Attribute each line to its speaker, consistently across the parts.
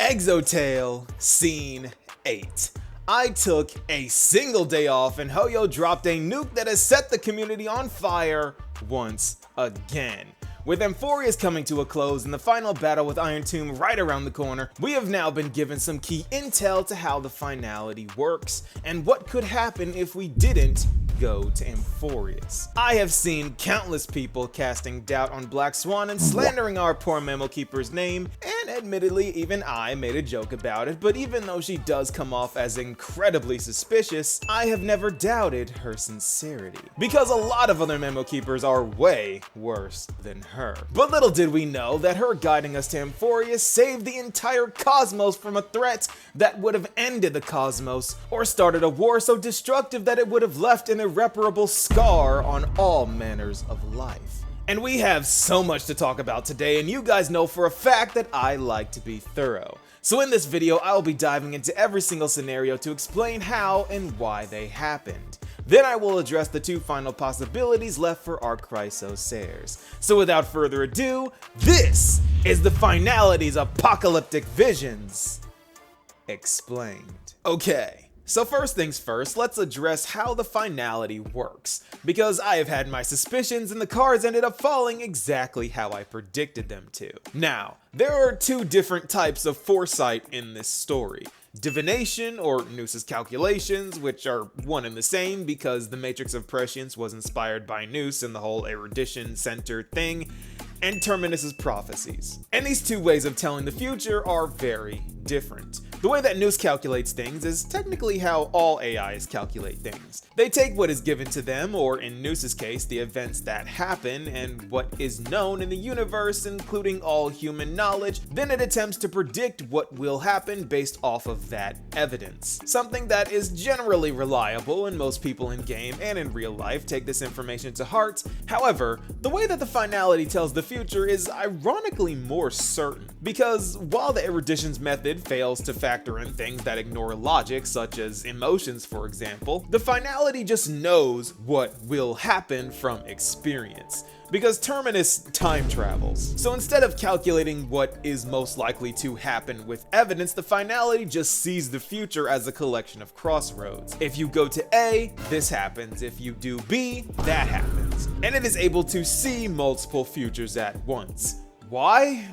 Speaker 1: Exotale, Scene 8. I took a single day off and Hoyo dropped a nuke that has set the community on fire once again. With Amphoreus coming to a close and the final battle with Iron Tomb right around the corner, we have now been given some key intel to how the finality works and what could happen if we didn't go to Amphoreus. I have seen countless people casting doubt on Black Swan and slandering our poor Memo Keeper's name, and admittedly even I made a joke about it, but even though she does come off as incredibly suspicious, I have never doubted her sincerity. Because a lot of other Memo Keepers are way worse than her. But little did we know that her guiding us to Amphoreus saved the entire cosmos from a threat that would have ended the cosmos, or started a war so destructive that it would have left an irreparable scar on all manners of life. And we have so much to talk about today, and you guys know for a fact that I like to be thorough. So in this video, I will be diving into every single scenario to explain how and why they happened. Then I will address the two final possibilities left for our Chrysosairs. So without further ado, this is the Finality's apocalyptic visions explained. Okay. So first things first, let's address how the finality works, because I have had my suspicions and the cards ended up falling exactly how I predicted them to. Now, there are two different types of foresight in this story. Divination, or Noos's calculations, which are one and the same because the Matrix of Prescience was inspired by Noos and the whole erudition center thing, and Terminus's prophecies. And these two ways of telling the future are very different. The way that Noos calculates things is technically how all AIs calculate things. They take what is given to them, or in Noos's case, the events that happen and what is known in the universe, including all human knowledge, then it attempts to predict what will happen based off of that evidence. Something that is generally reliable, and most people in game and in real life take this information to heart. However, the way that the finality tells the future is ironically more certain, because while the erudition's method fails to factor in things that ignore logic, such as emotions for example, the finality just knows what will happen from experience, because Terminus time travels. So instead of calculating what is most likely to happen with evidence, the finality just sees the future as a collection of crossroads. If you go to A, this happens. If you do B, that happens. And it is able to see multiple futures at once. Why?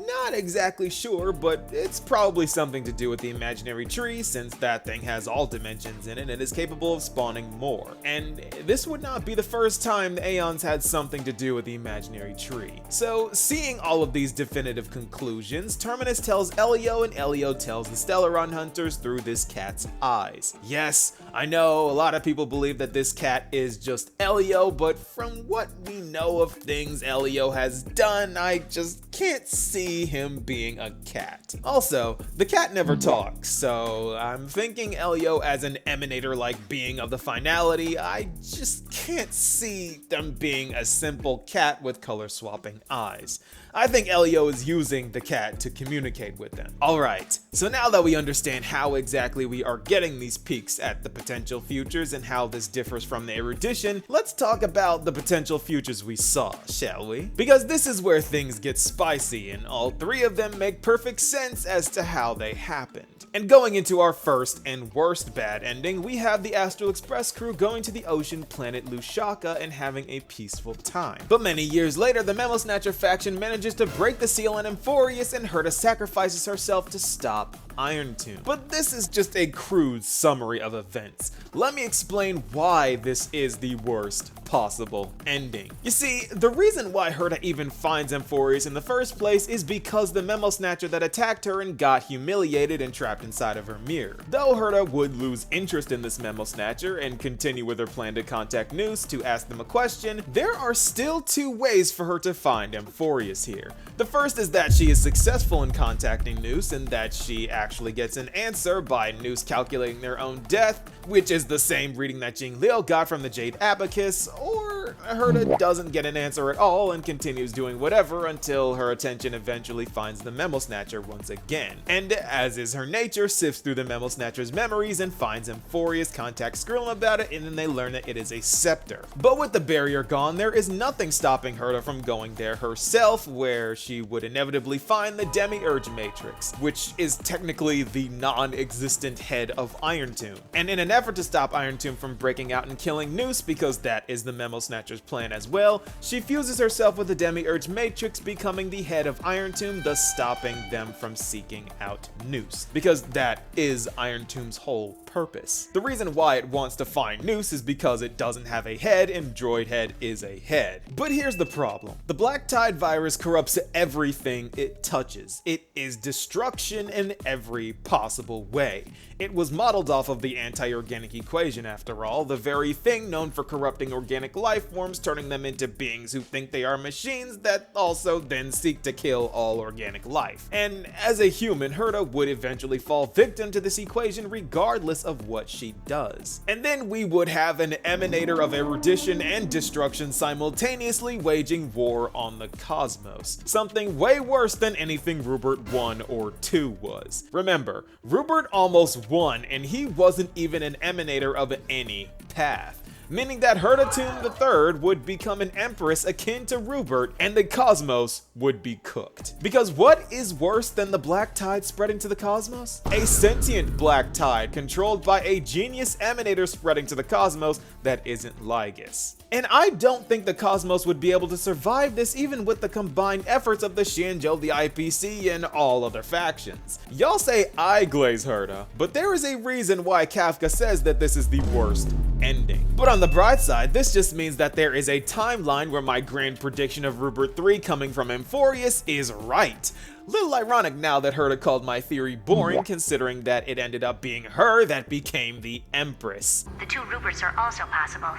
Speaker 1: Not exactly sure, but it's probably something to do with the imaginary tree, since that thing has all dimensions in it and is capable of spawning more. And this would not be the first time the Aeons had something to do with the imaginary tree. So seeing all of these definitive conclusions, Terminus tells Elio and Elio tells the Stellaron hunters through this cat's eyes. Yes, I know a lot of people believe that this cat is just Elio, but from what we know of things Elio has done, I just can't see him being a cat. Also, the cat never talks, so I'm thinking Elio as an emanator-like being of the finality. I just can't see them being a simple cat with color-swapping eyes. I think Elio is using the cat to communicate with them. Alright, so now that we understand how exactly we are getting these peeks at the potential futures and how this differs from the erudition, let's talk about the potential futures we saw, shall we? Because this is where things get spicy, and all three of them make perfect sense as to how they happened. And going into our first and worst bad ending, we have the Astral Express crew going to the ocean planet Lushaka and having a peaceful time. But many years later, the Memo Snatcher faction manages to break the seal on Amphoreus, and Herta sacrifices herself to stop Iron Tomb. But this is just a crude summary of events. Let me explain why this is the worst possible ending. You see, the reason why Herta even finds Amphoreus in the first place is because the Memo Snatcher that attacked her and got humiliated and trapped inside of her mirror. Though Herta would lose interest in this Memo Snatcher and continue with her plan to contact Noos to ask them a question, there are still two ways for her to find Amphoreus here. The first is that she is successful in contacting Noos, and that she actually gets an answer by Noos calculating their own death, which is the same reading that Jingliu got from the Jade Abacus, or However, Herta doesn't get an answer at all and continues doing whatever until her attention eventually finds the Memo Snatcher once again. And as is her nature, sifts through the Memo Snatcher's memories and finds Amphoreus, contacts Skrilum about it, and then they learn that it is a scepter. But with the barrier gone, there is nothing stopping Herta from going there herself, where she would inevitably find the Demiurge Matrix, which is technically the non-existent head of Iron Tomb. And in an effort to stop Iron Tomb from breaking out and killing Noose, because that is the Memo Snatcher's plan as well, she fuses herself with the Demiurge Matrix, becoming the head of Iron Tomb, thus stopping them from seeking out Noose, because that is Iron Tomb's whole purpose. The reason why it wants to find Noose is because it doesn't have a head, and Droid Head is a head. But here's the problem. The Black Tide virus corrupts everything it touches. It is destruction in every possible way. It was modeled off of the anti-organic equation after all, the very thing known for corrupting organic life forms, turning them into beings who think they are machines that also then seek to kill all organic life. And as a human, Herta would eventually fall victim to this equation regardless of what she does. And then we would have an emanator of erudition and destruction simultaneously waging war on the cosmos. Something way worse than anything Rupert 1 or 2 was. Remember, Rupert almost won, and he wasn't even an emanator of any path, meaning that Herta Tomb III would become an empress akin to Rupert, and the cosmos would be cooked. Because what is worse than the Black Tide spreading to the cosmos? A sentient Black Tide controlled by a genius emanator spreading to the cosmos that isn't Lygus. And I don't think the cosmos would be able to survive this even with the combined efforts of the Xianzhou, the IPC, and all other factions. Y'all say I glaze Herta, but there is a reason why Kafka says that this is the worst ending. But on the bright side, this just means that there is a timeline where my grand prediction of Rupert 3 coming from Amphoreus is right. Little ironic now that Herta called my theory boring, considering that it ended up being her that became the Empress.
Speaker 2: The two Ruperts are also possible,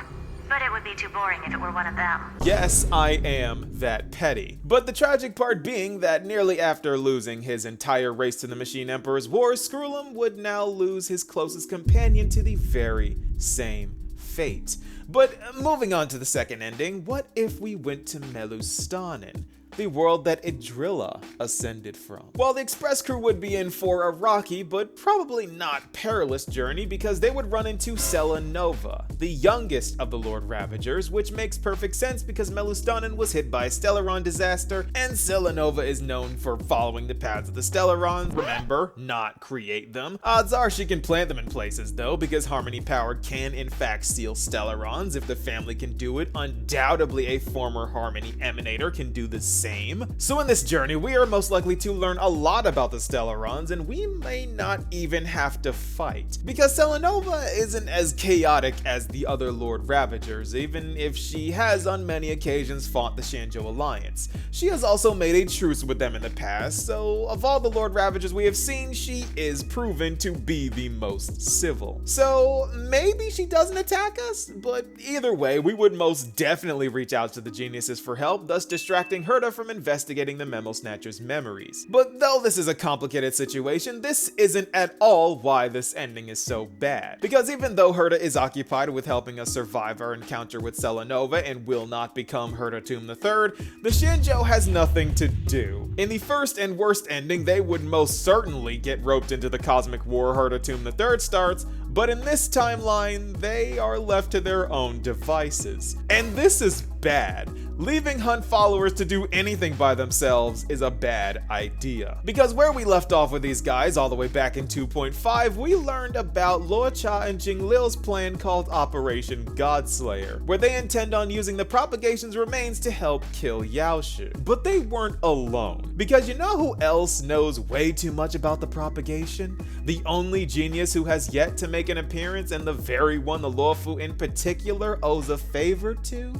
Speaker 2: but it would be too boring if it were one of them.
Speaker 1: Yes, I am that petty. But the tragic part being that nearly after losing his entire race to the Machine Emperor's wars, Skrilum would now lose his closest companion to the very same fate. But moving on to the second ending, what if we went to Melustanen, the world that Idrilla ascended from? While the Express crew would be in for a rocky but probably not perilous journey, because they would run into Selenova, the youngest of the Lord Ravagers, which makes perfect sense because Melustanen was hit by a Stellaron disaster, and Selenova is known for following the paths of the Stellarons, remember, not create them. Odds are she can plant them in places though, because Harmony Powered can in fact steal Stellarons. If the family can do it, undoubtedly a former Harmony Emanator can do the same. So in this journey, we are most likely to learn a lot about the Stellarons, and we may not even have to fight, because Selenova isn't as chaotic as the other Lord Ravagers, even if she has on many occasions fought the Xianzhou Alliance. She has also made a truce with them in the past, so of all the Lord Ravagers we have seen, she is proven to be the most civil. So maybe she doesn't attack us, but either way, we would most definitely reach out to the geniuses for help, thus distracting Herta from investigating the Memo Snatcher's memories. But though this is a complicated situation, this isn't at all why this ending is so bad. Because even though Herta is occupied with helping us survive our encounter with Selenova and will not become Herta Tomb III, the Xianzhou has nothing to do. In the first and worst ending, they would most certainly get roped into the cosmic war Herta Tomb III starts, but in this timeline, they are left to their own devices. And this is bad. Leaving Hunt followers to do anything by themselves is a bad idea. Because where we left off with these guys all the way back in 2.5, we learned about Luocha and Jingliu's plan called Operation Godslayer, where they intend on using the propagation's remains to help kill Yaoshi. But they weren't alone, because you know who else knows way too much about the propagation? The only genius who has yet to make an appearance, and the very one the Luofu in particular owes a favor to?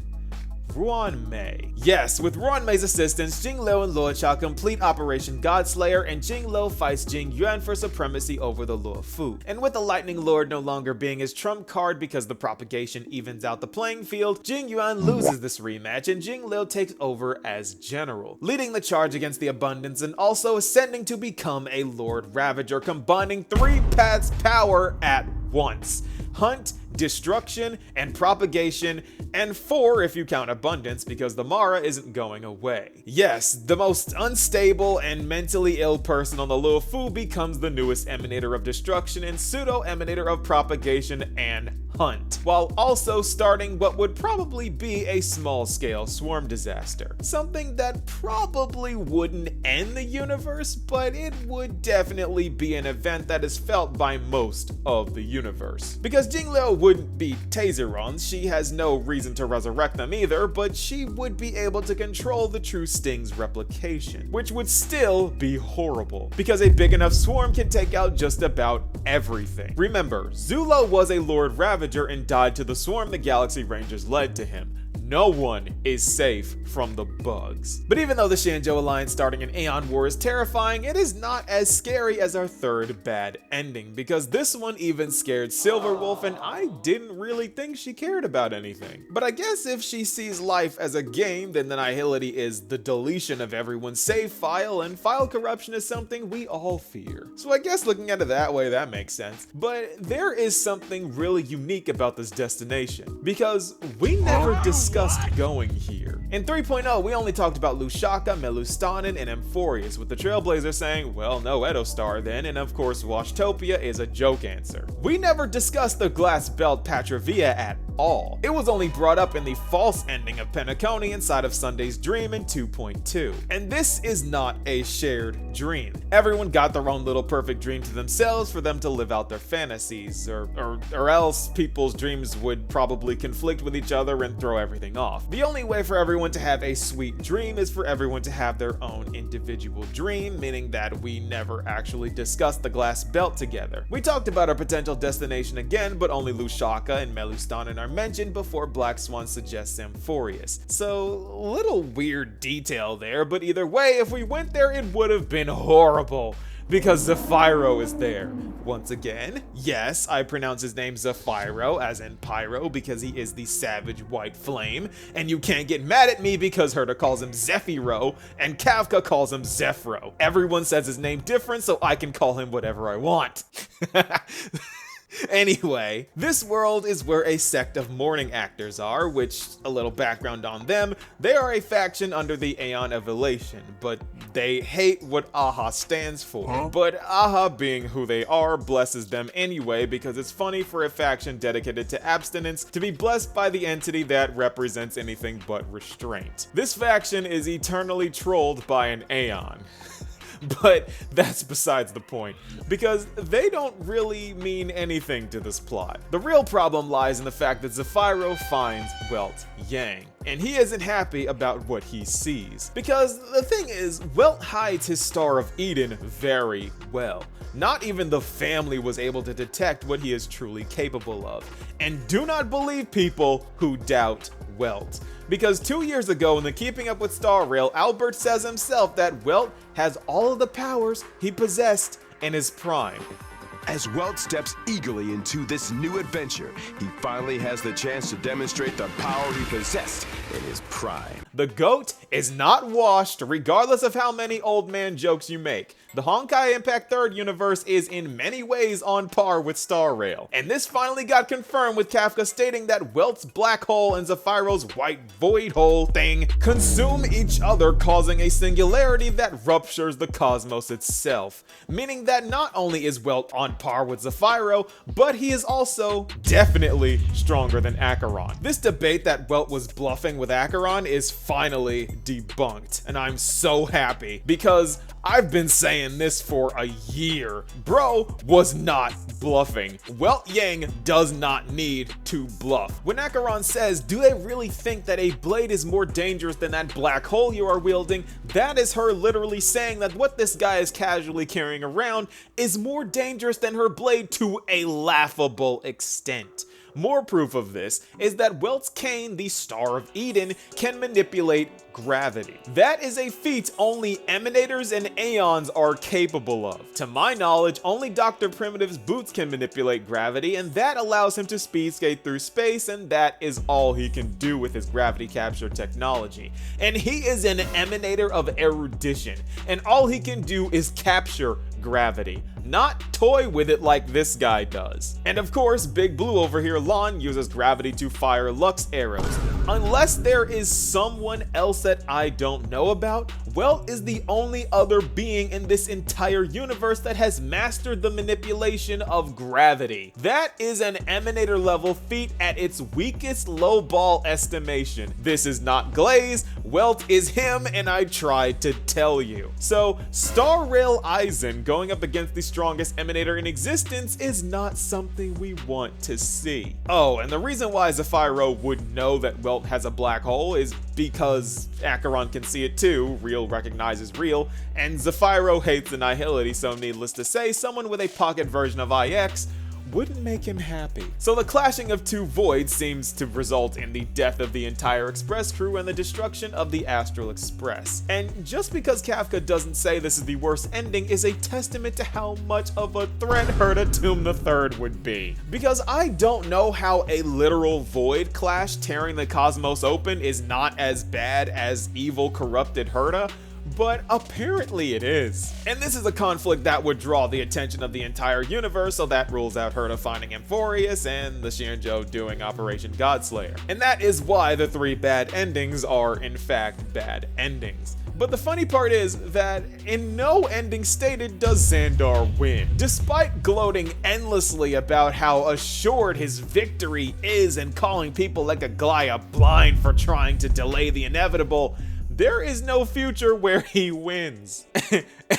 Speaker 1: Ruanmei. Yes, with Ruanmei's assistance, Jingliu and Luocha complete Operation Godslayer, and Jingliu fights Jingyuan for supremacy over the Luofu. And with the Lightning Lord no longer being his trump card because the propagation evens out the playing field, Jingyuan loses this rematch and Jingliu takes over as general, leading the charge against the Abundance and also ascending to become a Lord Ravager, combining 3 paths power at once. Hunt, destruction, and propagation, and 4 if you count abundance because the Mara isn't going away. Yes, the most unstable and mentally ill person on the Luofu becomes the newest emanator of destruction and pseudo-emanator of propagation and hunt, while also starting what would probably be a small-scale swarm disaster. Something that probably wouldn't end the universe, but it would definitely be an event that is felt by most of the universe. Because Jingliu wouldn't be Taserons, she has no reason to resurrect them either, but she would be able to control the true Sting's replication, which would still be horrible, because a big enough swarm can take out just about everything. Remember, Zulo was a Lord Ravager and died to the swarm the Galaxy Rangers led to him. No one is safe from the bugs. But even though the Shanzhou Alliance starting an Aeon War is terrifying, it is not as scary as our third bad ending, because this one even scared Silverwolf, and I didn't really think she cared about anything. But I guess if she sees life as a game, then the Nihility is the deletion of everyone's save file, and file corruption is something we all fear. So I guess looking at it that way, that makes sense. But there is something really unique about this destination, because we never discussed going here. In 3.0, we only talked about Lusaka, Melustanen, and Amphoreus, with the Trailblazer saying, well, no Edo Star then, and of course Washtopia is a joke answer. We never discussed the glass belt Patravia at all. It was only brought up in the false ending of Penacony inside of Sunday's Dream in 2.2. And this is not a shared dream. Everyone got their own little perfect dream to themselves for them to live out their fantasies, or else people's dreams would probably conflict with each other and throw everything off. The only way for everyone to have a sweet dream is for everyone to have their own individual dream, meaning that we never actually discussed the glass belt together. We talked about our potential destination again, but only Lusaka and Melustanen are mentioned before Black Swan suggests Amphoreus. So, little weird detail there, but either way, if we went there, it would have been horrible. Because Zephyro is there. Once again, yes, I pronounce his name Zephyro, as in Pyro, because he is the savage white flame, and you can't get mad at me because Herta calls him Zephyro, and Kafka calls him Zephyro. Everyone says his name different, so I can call him whatever I want. Anyway, this world is where a sect of mourning actors are, which, a little background on them, they are a faction under the Aeon of Elation, but they hate what AHA stands for. But AHA, being who they are, blesses them anyway, because it's funny for a faction dedicated to abstinence to be blessed by the entity that represents anything but restraint. This faction is eternally trolled by an Aeon. But that's besides the point, because they don't really mean anything to this plot. The real problem lies in the fact that Zephyro finds Welt Yang, and he isn't happy about what he sees. Because the thing is, Welt hides his Star of Eden very well. Not even the family was able to detect what he is truly capable of. And do not believe people who doubt Welt. Because 2 years ago in the Keeping Up with Star Rail, Albert says himself that Welt has all of the powers he possessed in his prime.
Speaker 3: As Welt steps eagerly into this new adventure, he finally has the chance to demonstrate the power he possessed in his prime.
Speaker 1: The goat is not washed regardless of how many old man jokes you make. The Honkai Impact 3rd universe is in many ways on par with Star Rail. And this finally got confirmed with Kafka stating that Welt's black hole and Zephyro's white void hole thing consume each other, causing a singularity that ruptures the cosmos itself. Meaning that not only is Welt on par with Zephyro, but he is also definitely stronger than Acheron. This debate that Welt was bluffing with Acheron is finally debunked, and I'm so happy, because I've been saying this for a year. Bro was not bluffing. Welt Yang does not need to bluff. When Acheron says, do they really think that a blade is more dangerous than that black hole you are wielding? That is her literally saying that what this guy is casually carrying around is more dangerous than her blade to a laughable extent. More proof of this is that Welt's cane, the Star of Eden, can manipulate gravity. That is a feat only emanators and aeons are capable of. To my knowledge, only Dr. Primitive's boots can manipulate gravity, and that allows him to speed skate through space, and that is all he can do with his gravity capture technology. And he is an emanator of erudition, and all he can do is capture gravity, not toy with it like this guy does. And of course, Big Blue over here, Lon, uses gravity to fire Lux arrows. Unless there is someone else that I don't know about, Welt is the only other being in this entire universe that has mastered the manipulation of gravity. That is an Emanator level feat at its weakest lowball estimation. This is not Glaze, Welt is him, and I tried to tell you. So, Star Rail Eisen going up against the strongest Emanator in existence is not something we want to see. Oh, and the reason why Zephyro would know that Welt has a black hole is because Acheron can see it too, real recognizes real, and Zephyro hates Annihility, so needless to say, someone with a pocket version of IX wouldn't make him happy. So the clashing of two voids seems to result in the death of the entire Express crew and the destruction of the Astral Express. And just because Kafka doesn't say this is the worst ending is a testament to how much of a threat Herta Tomb III would be. Because I don't know how a literal void clash tearing the cosmos open is not as bad as evil corrupted Herta, but apparently it is. And this is a conflict that would draw the attention of the entire universe, so that rules out Herta finding Amphoreus and the Shinjo doing Operation Godslayer. And that is why the three bad endings are in fact bad endings. But the funny part is that in no ending stated does Xandar win. Despite gloating endlessly about how assured his victory is and calling people like Aglaya blind for trying to delay the inevitable, there is no future where he wins.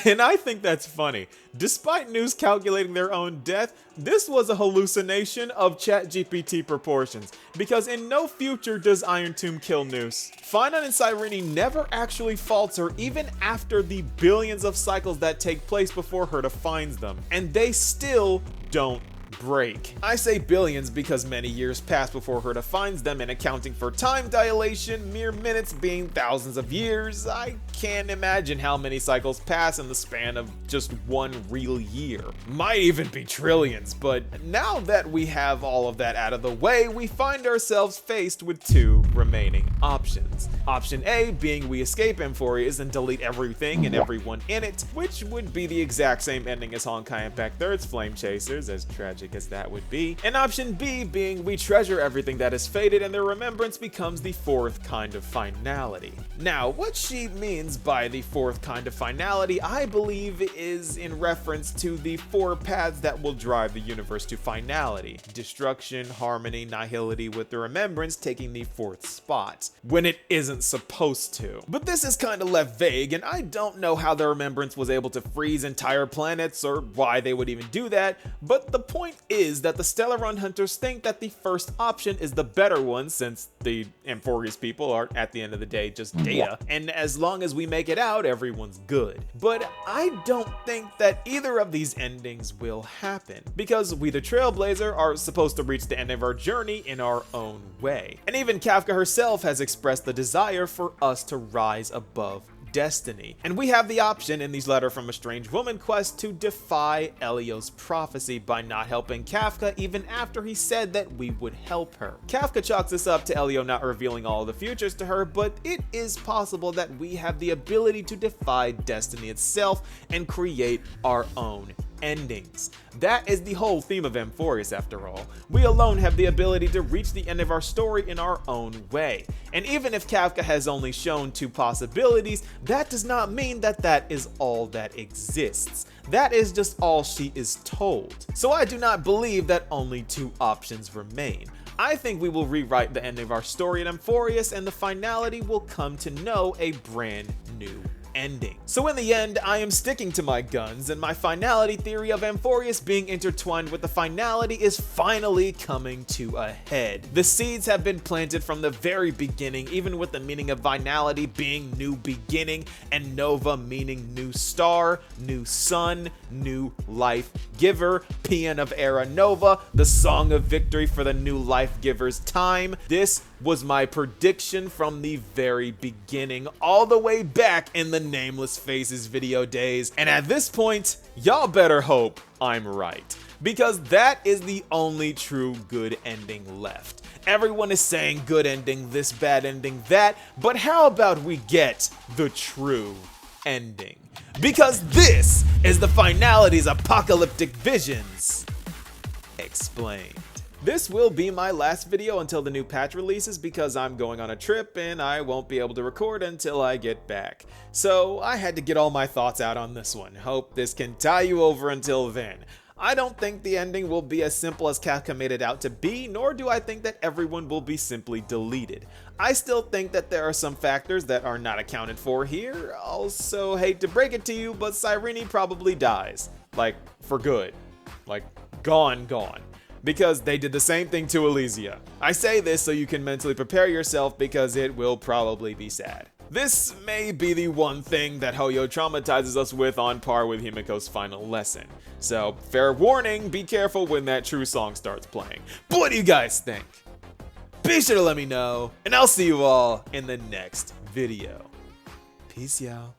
Speaker 1: And I think that's funny. Despite News calculating their own death, this was a hallucination of ChatGPT proportions, because in no future does Iron Tomb kill News. Finite and Cyrene never actually falter even after the billions of cycles that take place before Herta finds them, and they still don't break. I say billions because many years pass before Herta finds them, and accounting for time dilation, mere minutes being thousands of years, I can't imagine how many cycles pass in the span of just one real year. Might even be trillions, but now that we have all of that out of the way, we find ourselves faced with two remaining options. Option A being we escape Amphoreus and delete everything and everyone in it, which would be the exact same ending as Honkai Impact 3's Flame Chasers, as tragic as that would be. And option B being we treasure everything that is faded and their remembrance becomes the fourth kind of finality. Now, what she means by the fourth kind of finality, I believe, is in reference to the four paths that will drive the universe to finality: destruction, harmony, nihility, with the remembrance taking the fourth spot, when it isn't supposed to. But this is kind of left vague, and I don't know how the remembrance was able to freeze entire planets or why they would even do that, but the point is that the Stellaron hunters think that the first option is the better one, since the Amphoreus people are, at the end of the day, just data, and as long as we make it out, everyone's good. But I don't think that either of these endings will happen, because we the Trailblazer are supposed to reach the end of our journey in our own way. And even Kafka herself has expressed the desire for us to rise above destiny. And we have the option in these Letter from a Strange Woman quests to defy Elio's prophecy by not helping Kafka even after he said that we would help her. Kafka chalks this up to Elio not revealing all of the futures to her, but it is possible that we have the ability to defy destiny itself and create our own endings. That is the whole theme of Amphoreus, after all. We alone have the ability to reach the end of our story in our own way. And even if Kafka has only shown two possibilities, that does not mean that that is all that exists. That is just all she is told. So I do not believe that only two options remain. I think we will rewrite the end of our story at Amphoreus, and the finality will come to know a brand new ending. So in the end, I am sticking to my guns, and my finality theory of Amphoreus being intertwined with the finality is finally coming to a head. The seeds have been planted from the very beginning, even with the meaning of finality being new beginning, and Nova meaning new star, new sun, new life giver, Paean of Era Nova, the song of victory for the new life giver's time. This was my prediction from the very beginning, all the way back in the Nameless Faces video days, and at this point, y'all better hope I'm right, because that is the only true good ending left. Everyone is saying good ending this, bad ending that, but how about we get the true ending? because this is the Finality's apocalyptic visions explained. This will be my last video until the new patch releases because I'm going on a trip and I won't be able to record until I get back. So I had to get all my thoughts out on this one. Hope this can tie you over until then. I don't think the ending will be as simple as Capcom made it out to be, nor do I think that everyone will be simply deleted. I still think that there are some factors that are not accounted for here. Also, hate to break it to you, but Cyrene probably dies. Like, for good. Like, gone. Because they did the same thing to Elysia. I say this so you can mentally prepare yourself because it will probably be sad. This may be the one thing that Hoyo traumatizes us with on par with Himiko's final lesson. So, fair warning, be careful when that TruE song starts playing. But what do you guys think? Be sure to let me know, and I'll see you all in the next video. Peace, y'all.